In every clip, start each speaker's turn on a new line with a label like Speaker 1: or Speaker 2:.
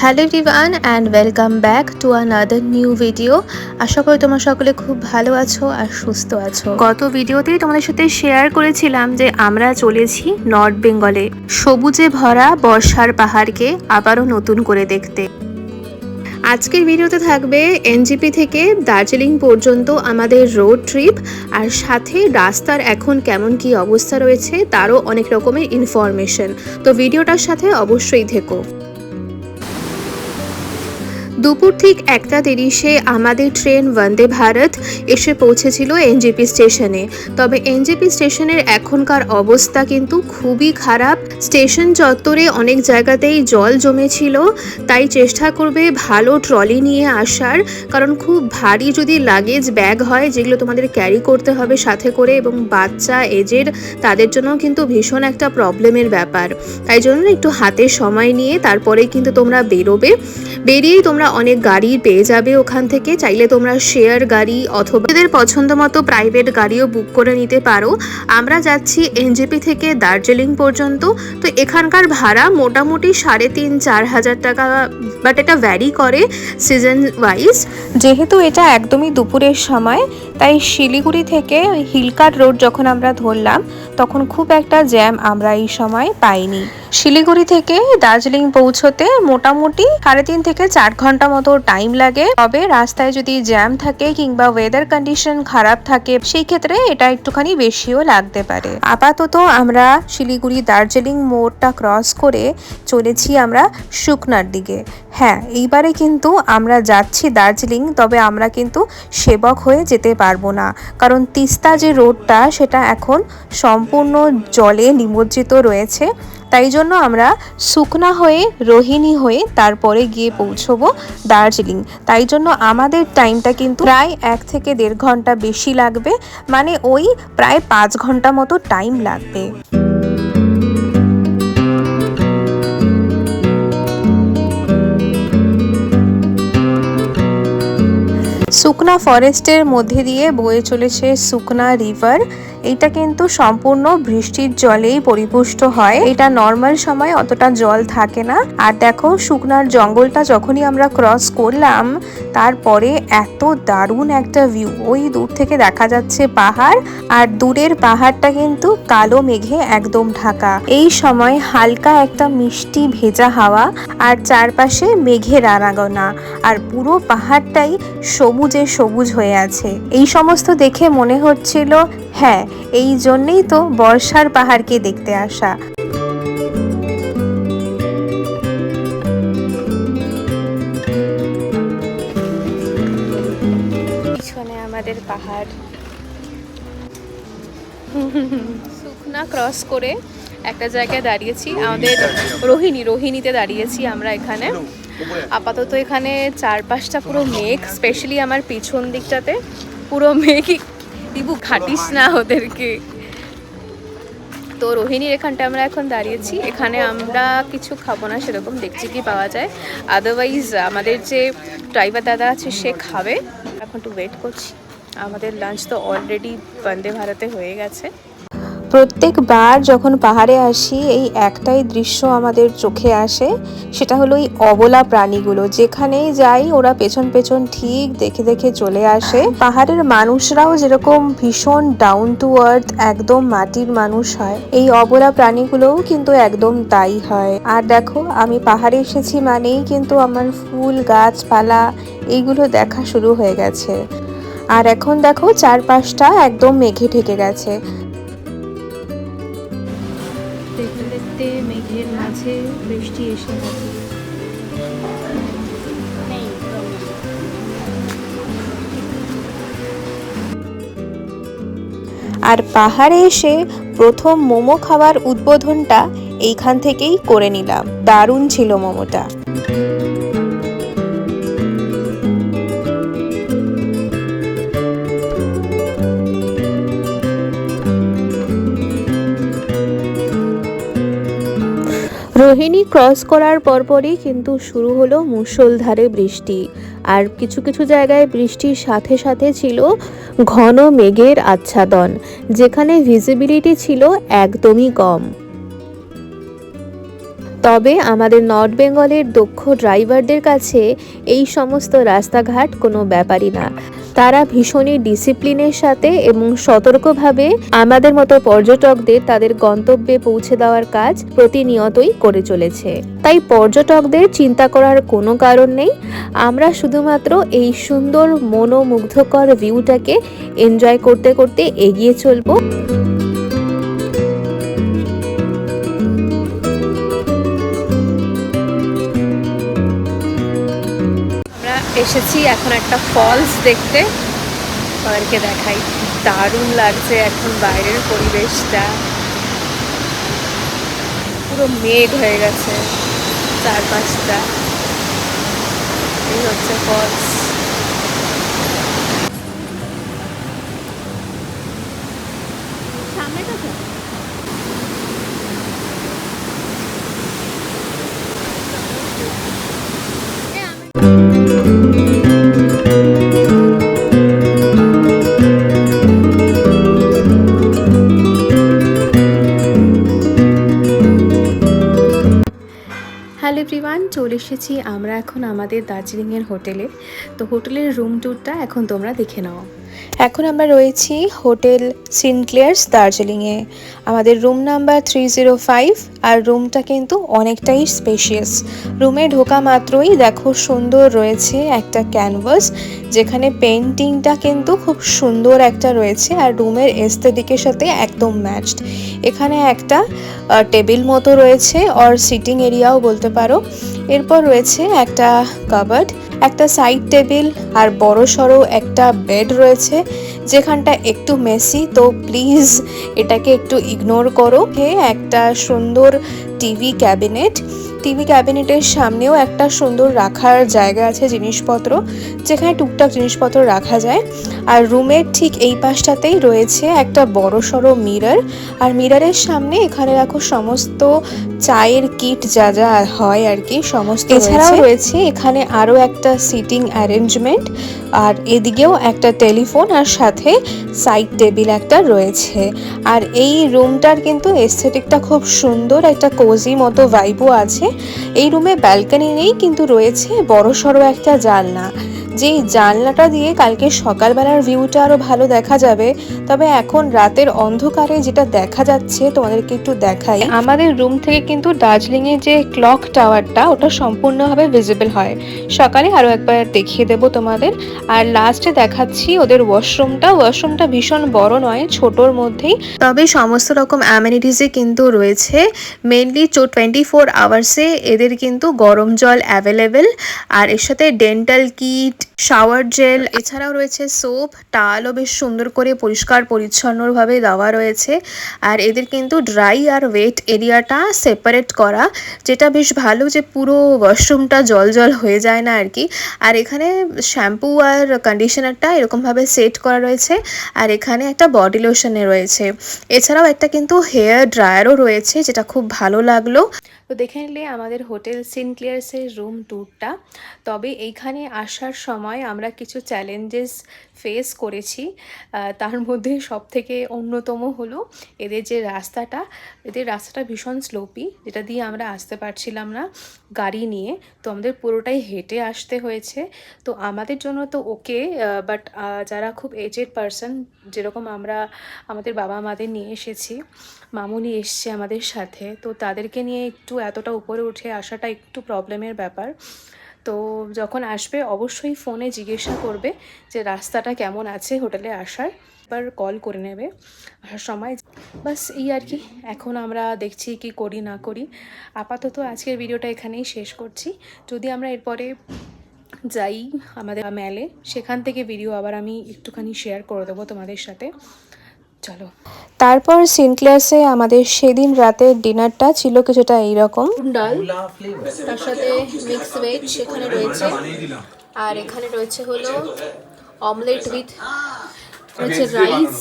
Speaker 1: Hello everyone and welcome back to another new video. আশা করি তোমরা সকলে খুব ভালো আছো আর সুস্থ আছো। গত ভিডিওতেই তোমাদের সাথে শেয়ার করেছিলাম যে আমরা চলেছি নর্থ বেঙ্গলে সবুজে ভরা বর্ষার পাহাড়কে আবারও নতুন করে দেখতে। আজকের ভিডিওতে থাকবে এনজেপি থেকে দার্জিলিং পর্যন্ত আমাদের রোড ট্রিপ, আর সাথে রাস্তার এখন কেমন কি অবস্থা রয়েছে তারও অনেক রকমের ইনফরমেশন। তো ভিডিওটার সাথে অবশ্যই থেকো। দুপুর ঠিক 1:30 আমাদের ট্রেন বন্দে ভারত এসে পৌঁছেছিল এনজেপি স্টেশনে। তবে এনজেপি স্টেশনের এখনকার অবস্থা কিন্তু খুবই খারাপ। স্টেশন চত্বরে অনেক জায়গাতেই জল জমেছিল, তাই চেষ্টা করবে ভালো ট্রলি নিয়ে আসার, কারণ খুব ভারী যদি লাগেজ ব্যাগ হয় যেগুলো তোমাদের ক্যারি করতে হবে সাথে করে, এবং বাচ্চা এজের তাদের জন্য কিন্তু ভীষণ একটা প্রবলেমের ব্যাপার। তাই জন্য একটু হাতে সময় নিয়ে তারপরে কিন্তু তোমরা বেরিয়েই তোমরা অনেক গাড়ি পেয়ে যাবে ওখান থেকে। চাইলে তোমরা শেয়ার গাড়ি অথবা নিজেদের পছন্দ মতো প্রাইভেট গাড়িও বুক করে নিতে পারো। আমরা যাচ্ছি এনজেপি থেকে দার্জিলিং পর্যন্ত। তো এখানকার ভাড়া মোটামুটি 3,500-4 হাজার টাকা, বাট এটা ভ্যারি করে সিজন ওয়াইজ। যেহেতু এটা একদমই দুপুরের সময়, তাই শিলিগুড়ি থেকে হিলকাট রোড যখন আমরা ধরলাম তখন খুব একটা জ্যাম আমরা এই সময় পাইনি। শিলিগুড়ি থেকে দার্জিলিং পৌঁছতে মোটামুটি 3.5 থেকে 4 ঘন্টা মতো টাইম লাগে। তবে রাস্তায় যদি জ্যাম থাকে কিংবা ওয়েদার কন্ডিশন খারাপ থাকে সেই ক্ষেত্রে এটা একটুখানি বেশিও লাগতে পারে। আপাতত আমরা শিলিগুড়ি দার্জিলিং মোড়টা ক্রস করে চলেছি আমরা শুকনার দিকে। হ্যাঁ, এইবারে কিন্তু আমরা যাচ্ছি দার্জিলিং, তবে আমরা কিন্তু সেবক হয়ে যেতে পারবো না, কারণ তিস্তা যে রোডটা সেটা এখন সম্পূর্ণ জলে নিমজ্জিত রয়েছে। তাই জন্য আমরা শুকনা হয়ে রোহিণী হয়ে তারপরে গিয়ে পৌঁছবো দার্জিলিং। তাই জন্য আমাদের টাইমটা কিন্তু প্রায় 1 থেকে 1.5 ঘন্টা বেশি লাগবে, মানে ওই প্রায় 5 ঘন্টা মতো টাইম লাগবে। সুকনা ফরেস্টের মধ্যে দিয়ে বয়ে চলেছে সুকনা রিভার। এটা কিন্তু সম্পূর্ণ বৃষ্টির জলেই পরিপুষ্ট হয়। এটা নর্মাল সময় অতটা জল থাকে না। আর দেখো, শুকনার জঙ্গলটা যখনই আমরা ক্রস করলাম তারপরে এত দারুণ একটা ভিউ। ওই দূর থেকে দেখা যাচ্ছে পাহাড়, আর দূরের পাহাড়টা কিন্তু কালো মেঘে একদম ঢাকা। এই সময় হালকা একটা মিষ্টি ভেজা হাওয়া, আর চারপাশে মেঘের আনাগোনা, আর পুরো পাহাড়টাই সবুজে সবুজ হয়ে আছে। এই সমস্ত দেখে মনে হচ্ছিল হ্যাঁ, এই জন্যই তো বর্ষার পাহাড়কে দেখতে আসা। পিছনে আমাদের পাহাড়। শুকনা ক্রস করে একটা জায়গায় দাঁড়িয়েছি, আমাদের রোহিণীতে দাঁড়িয়েছি আমরা এখানে। আপাতত এখানে চারপাশটা পুরো মেঘ, স্পেশালি আমার পিছন দিকটাতে পুরো মেঘই। দিবু খাটিস না ওদেরকে। তো রোহিণীর এখানটা আমরা এখন দাঁড়িয়েছি। এখানে আমরা কিছু খাবো না, সেরকম দেখছি কি পাওয়া যায়। আদারওয়াইজ আমাদের যে ড্রাইভার দাদা আছে সে খাবে। এখন একটু ওয়েট করছি। আমাদের লাঞ্চ তো অলরেডি বন্দে ভারতে হয়ে গেছে। প্রত্যেকবার যখন পাহাড়ে আসি এই একটাই দৃশ্য আমাদের চোখে আসে, সেটা হলো এই অবলা প্রাণীগুলো। যেখানেই যাই ওরা পেছন পেছন ঠিক দেখে দেখে চলে আসে। পাহাড়ের মানুষরাও যেরকম ভীষণ ডাউন টু আর্থ, একদম মাটির মানুষ হয়, এই অবলা প্রাণীগুলোও কিন্তু একদম তাই হয়। আর দেখো, আমি পাহাড়ে এসেছি মানেই কিন্তু আমার ফুল গাছপালা এইগুলো দেখা শুরু হয়ে গেছে। আর এখন দেখো চারপাশটা একদম মেঘে ঢেকে গেছে। দেখতে দেখতে মেঘের মাঝে বৃষ্টি এসে গেছে। আর পাহাড়ে এসে প্রথম মোমো খাওয়ার উদ্বোধনটা এইখান থেকেই করে নিলাম। দারুণ ছিল মোমোটা। রোহিণী ক্রস করার পরপরই কিন্তু শুরু হলো মুষলধারে বৃষ্টি। আর কিছু কিছু জায়গায় বৃষ্টির সাথে সাথে ছিল ঘন মেঘের আচ্ছাদন, যেখানে ভিজিবিলিটি ছিল একদমই কম। তবে আমাদের নর্থ বেঙ্গলের দক্ষ ড্রাইভারদের কাছে এই সমস্ত রাস্তাঘাট কোনো ব্যাপারই না। তারা ভীষণই ডিসিপ্লিনের সাথে এবং সতর্কভাবে আমাদের মতো পর্যটকদের তাদের গন্তব্যে পৌঁছে দেওয়ার কাজ প্রতিনিয়তই করে চলেছে। তাই পর্যটকদের চিন্তা করার কোনো কারণ নেই। আমরা শুধুমাত্র এই সুন্দর মনোমুগ্ধকর ভিউটাকে এনজয় করতে করতে এগিয়ে চলবো। এসেছি এখন একটা ফলস দেখতে, তাদেরকে দেখাই। দারুণ লাগছে এখন বাইরের পরিবেশটা, পুরো মেঘ হয়ে গেছে চারপাশটা। এই হচ্ছে ফলস। হ্যালো এভরিওয়ান, চলে এসেছি আমরা এখন আমাদের দার্জিলিংয়ের হোটেলে। তো হোটেলের রুম ট্যুরটা এখন তোমরা দেখে নাও। এখন আমরা রয়েছি হোটেল সিনক্লেয়ার্স দার্জিলিংয়ে। আমাদের রুম নাম্বার 305, আর রুমটা কিন্তু অনেকটাই স্পেশিয়াস। রুমে ঢোকা মাত্রই দেখো সুন্দর রয়েছে একটা ক্যানভাস, যেখানে পেন্টিংটা কিন্তু খুব সুন্দর একটা রয়েছে আর রুমের এস্থেটিকের সাথে একদম ম্যাচড। এখানে একটা টেবিল মতো রয়েছে, আর সিটিং এরিয়াও বলতে পারো। এরপর রয়েছে একটা কাবার্ড, একটা সাইড টেবিল আর বড় সড়ো একটা বেড রয়েছে, যেখানটা একটু মেসি, তো প্লিজ এটাকে একটু ইগনোর করো। একটা সুন্দর টিভি ক্যাবিনেটের সামনেও একটা সুন্দর রাখার জায়গা আছে জিনিসপত্র, যেখানে টুকটাক জিনিসপত্র রাখা যায়। আর রুমের ঠিক এই পাশটাতেই রয়েছে একটা বড় সড়ো মিরর, আর মিররের সামনে এখানে রাখো সমস্ত চায়ের কিট যা যা হয় আর কি সমস্ত। এছাড়াও রয়েছে এখানে আরও একটা সিটিং অ্যারেঞ্জমেন্ট, আর এদিকেও একটা টেলিফোন, আর সাথে সাইড টেবিল একটা রয়েছে। আর এই রুমটার কিন্তু এস্থেটিকটা খুব সুন্দর, একটা কোজি মতো ভাইবও আছে। এই রুমে ব্যালকনি নেই, কিন্তু রয়েছে বড় সড়ো একটা জানলা, যেই জানলাটা দিয়ে কালকে সকালবেলার ভিউটা আরও ভালো দেখা যাবে। তবে এখন রাতের অন্ধকারে যেটা দেখা যাচ্ছে তোমাদেরকে একটু দেখাই। আমাদের রুম থেকে কিন্তু দার্জিলিংয়ের যে ক্লক টাওয়ারটা ওটা সম্পূর্ণভাবে ভিজিবল হয়। সকালে আরও একবার দেখিয়ে দেবো তোমাদের। আর লাস্টে দেখাচ্ছি ওদের ওয়াশরুমটা ভীষণ বড় নয়, ছোটোর মধ্যেই, তবে সমস্ত রকম অ্যামেনিটিসই কিন্তু রয়েছে। মেনলি 24 আওয়ার্সে এদের কিন্তু গরম জল অ্যাভেলেবেল, আর এর সাথে ডেন্টাল কিট, শাওয়ার জেল, এছাড়াও রয়েছে সোপ, টাওয়ালও বেশ সুন্দর করে পরিষ্কার পরিচ্ছন্নভাবে দেওয়া রয়েছে। আর এদের কিন্তু ড্রাই আর ওয়েট এরিয়াটা সেপারেট করা, যেটা বেশ ভালো, যে পুরো ওয়াশরুমটা জল হয়ে যায় না আর কি। আর এখানে শ্যাম্পু আর কন্ডিশনারটা এরকমভাবে সেট করা রয়েছে, আর এখানে একটা বডি লোশনে রয়েছে। এছাড়াও একটা কিন্তু হেয়ার ড্রায়ারও রয়েছে, যেটা খুব ভালো লাগলো। তো দেখে নিলে আমাদের হোটেল সিনক্লেয়ার্সের রুম ট্যুরটা। তবে এইখানে আসার সময় আমরা কিছু চ্যালেঞ্জেস ফেস করেছি। তার মধ্যে সবথেকে অন্যতম হলো এদের রাস্তাটা ভীষণ স্লোপি, যেটা দিয়ে আমরা আসতে পারছিলাম না গাড়ি নিয়ে, তো আমাদের পুরোটাই হেঁটে আসতে হয়েছে। তো আমাদের জন্য তো ওকে, বাট যারা খুব এজেড পারসন, যেরকম আমরা আমাদের বাবা মাদের নিয়ে এসেছি, মামুনি এসছে আমাদের সাথে, তো তাদেরকে নিয়ে একটু এতটা উপরে উঠে আসাটা একটু প্রবলেমের ব্যাপার। তো যখন আসবে অবশ্যই ফোনে জিজ্ঞাসা করবে যে রাস্তাটা কেমন আছে হোটেলে আসার, এবার কল করে নেবে আসার সময়। বাস এই আর কি, এখন আমরা দেখছি কি করি না করি। আপাতত আজকের ভিডিওটা এখানেই শেষ করছি। যদি আমরা এরপরে যাই আমাদের ম্যালে, সেখান থেকে ভিডিও আবার আমি একটুখানি শেয়ার করে দেবো তোমাদের সাথে। চলো। তারপর সিনক্লেয়ার্সে আমাদের সেদিন রাতের ডিনারটা ছিল কিছুটা এইরকম: ডাল, তার সাথে মিক্স ভেজ এখানে রয়েছে, আর এখানে রয়েছে হলো অমলেট উইথ রয়েছে রাইস,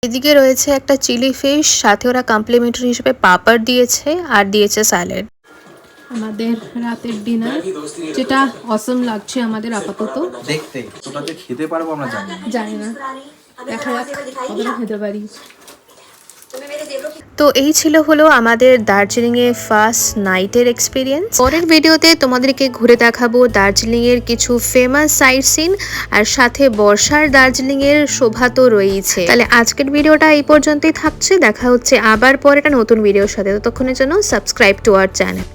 Speaker 1: এদিকে রয়েছে একটা চিলি ফিশ, সাথে ওরা কমপ্লিমেন্টারি হিসেবে পাপড় দিয়েছে, আর দিয়েছে স্যালাড। আমাদের রাতের ডিনার, যেটা অসম লাগছে আমাদের আপাতত দেখতে। খেতে পারবো আমরা জানি না, দেখা যাক কতটা খেতে পারি। তো এই ছিল হলো আমাদের দার্জিলিংয়ে ফার্স্ট নাইটের এক্সপিরিয়েন্স। পরের ভিডিওতে তোমাদেরকে ঘুরে দেখাবো দার্জিলিংয়ের কিছু ফেমাস সাইট সিন, আর সাথে বর্ষার দার্জিলিংয়ের শোভা তো রয়েছে। তাহলে আজকের ভিডিওটা এই পর্যন্তই থাকছে, দেখা হচ্ছে আবার পরে একটা নতুন ভিডিওর সাথে। ততক্ষণের জন্য সাবস্ক্রাইব টু আওয়ার চ্যানেল।